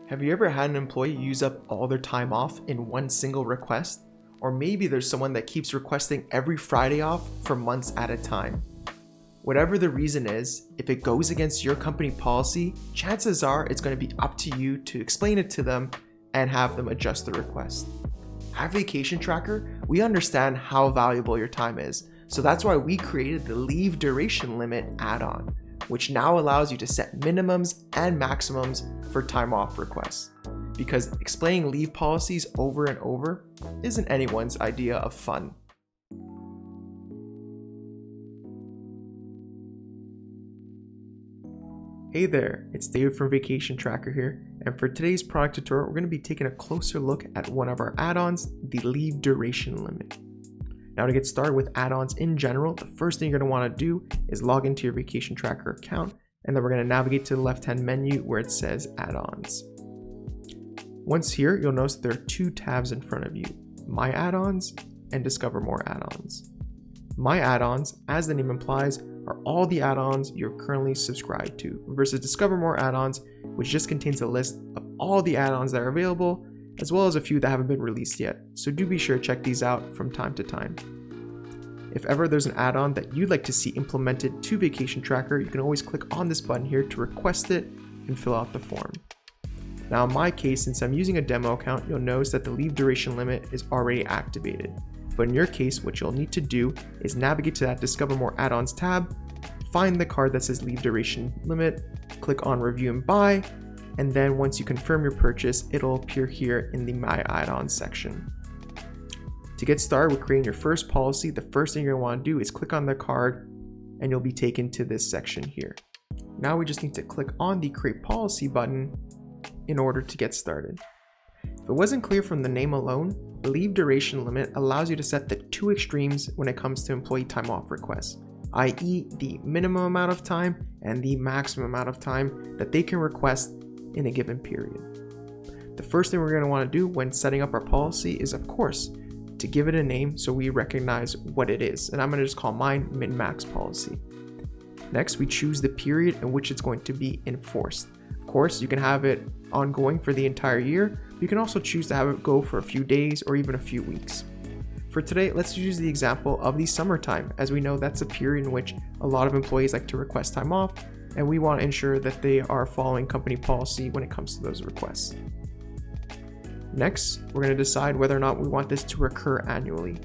Have you ever had an employee use up all their time off in one single request? Or maybe there's someone that keeps requesting every Friday off for months at a time. Whatever the reason is, if it goes against your company policy, chances are it's going to be up to you to explain it to them and have them adjust the request. At Vacation Tracker, we understand how valuable your time is, so that's why we created the Leave Duration Limit add-on, which now allows you to set minimums and maximums for time off requests. Because explaining leave policies over and over isn't anyone's idea of fun. Hey there, it's David from Vacation Tracker here, and for today's product tutorial, we're going to be taking a closer look at one of our add-ons, the Leave Duration Limit. Now to get started with add-ons in general, the first thing you're going to want to do is log into your Vacation Tracker account, and then we're going to navigate to the left-hand menu where it says add-ons. Once here, you'll notice there are two tabs in front of you, My Add-ons and Discover More Add-ons. My Add-ons, as the name implies, are all the add-ons you're currently subscribed to, versus Discover More Add-ons, which just contains a list of all the add-ons that are available, as well as a few that haven't been released yet, so do be sure to check these out from time to time. If ever there's an add-on that you'd like to see implemented to Vacation Tracker, you can always click on this button here to request it and fill out the form. Now in my case, since I'm using a demo account, you'll notice that the leave duration limit is already activated. But in your case, what you'll need to do is navigate to that Discover More Add-ons tab, find the card that says Leave Duration Limit, click on Review and Buy, and then once you confirm your purchase, it'll appear here in the My Add-ons section. To get started with creating your first policy, the first thing you're going to want to do is click on the card and you'll be taken to this section here. Now we just need to click on the Create Policy button in order to get started. If it wasn't clear from the name alone, the Leave Duration Limit allows you to set the two extremes when it comes to employee time off requests, i.e. the minimum amount of time and the maximum amount of time that they can request in a given period. The first thing we're going to want to do when setting up our policy is, of course, to give it a name so we recognize what it is, and I'm going to just call mine min-max policy. Next, we choose the period in which it's going to be enforced. Of course, you can have it ongoing for the entire year. You can also choose to have it go for a few days or even a few weeks. For today, let's use the example of the summertime, as we know that's a period in which a lot of employees like to request time off, and we want to ensure that they are following company policy when it comes to those requests. Next, we're going to decide whether or not we want this to recur annually.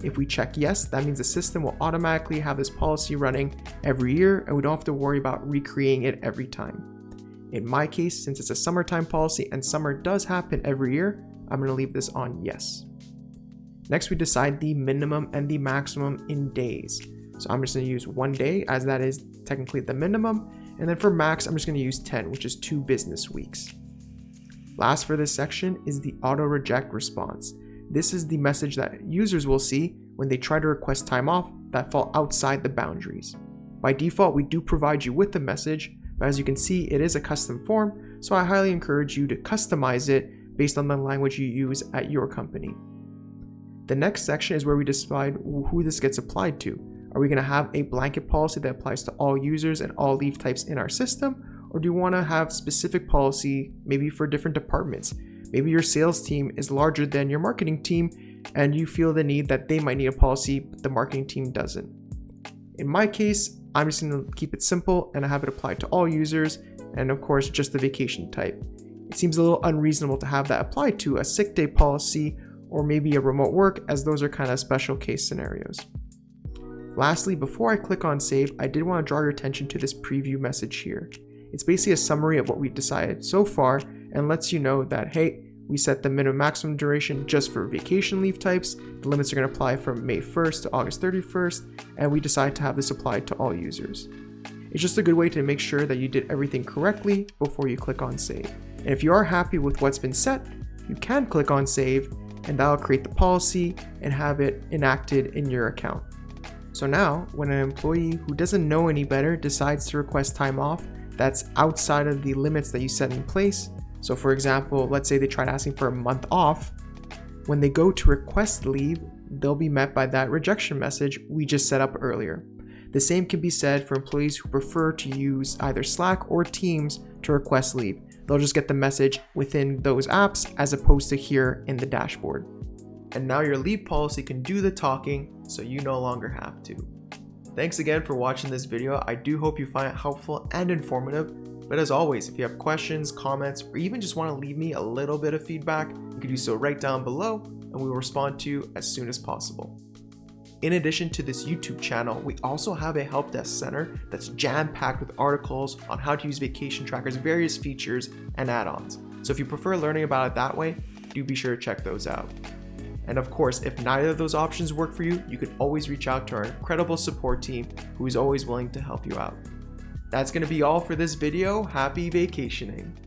If we check yes, that means the system will automatically have this policy running every year, and we don't have to worry about recreating it every time. In my case, since it's a summertime policy and summer does happen every year, I'm going to leave this on yes. Next, we decide the minimum and the maximum in days. So I'm just going to use 1 day, as that is technically the minimum. And then for max, I'm just going to use 10, which is 2 business weeks. Last for this section is the auto reject response. This is the message that users will see when they try to request time off that fall outside the boundaries. By default, we do provide you with the message, but as you can see, it is a custom form, so I highly encourage you to customize it based on the language you use at your company. The next section is where we decide who this gets applied to. Are we going to have a blanket policy that applies to all users and all leave types in our system? Or do you want to have specific policy maybe for different departments? Maybe your sales team is larger than your marketing team and you feel the need that they might need a policy, but the marketing team doesn't. In my case, I'm just going to keep it simple and have it applied to all users and of course just the vacation type. It seems a little unreasonable to have that applied to a sick day policy or maybe a remote work, as those are kind of special case scenarios. Lastly, before I click on save, I did want to draw your attention to this preview message here. It's basically a summary of what we've decided so far and lets you know that, hey, we set the minimum maximum duration just for vacation leave types. The limits are going to apply from May 1st to August 31st, and we decide to have this applied to all users. It's just a good way to make sure that you did everything correctly before you click on save. And if you are happy with what's been set, you can click on save, and that'll create the policy and have it enacted in your account. So now, when an employee who doesn't know any better decides to request time off that's outside of the limits that you set in place, so for example, let's say they tried asking for a month off, when they go to request leave, they'll be met by that rejection message we just set up earlier. The same can be said for employees who prefer to use either Slack or Teams to request leave. They'll just get the message within those apps as opposed to here in the dashboard. And now your leave policy can do the talking, so you no longer have to. Thanks again for watching this video. I do hope you find it helpful and informative. But as always, if you have questions, comments, or even just want to leave me a little bit of feedback, you can do so right down below and we will respond to you as soon as possible. In addition to this YouTube channel, we also have a help desk center that's jam-packed with articles on how to use vacation trackers, various features, and add-ons. So if you prefer learning about it that way, do be sure to check those out. And of course, if neither of those options work for you, you can always reach out to our incredible support team who is always willing to help you out. That's going to be all for this video. Happy vacationing!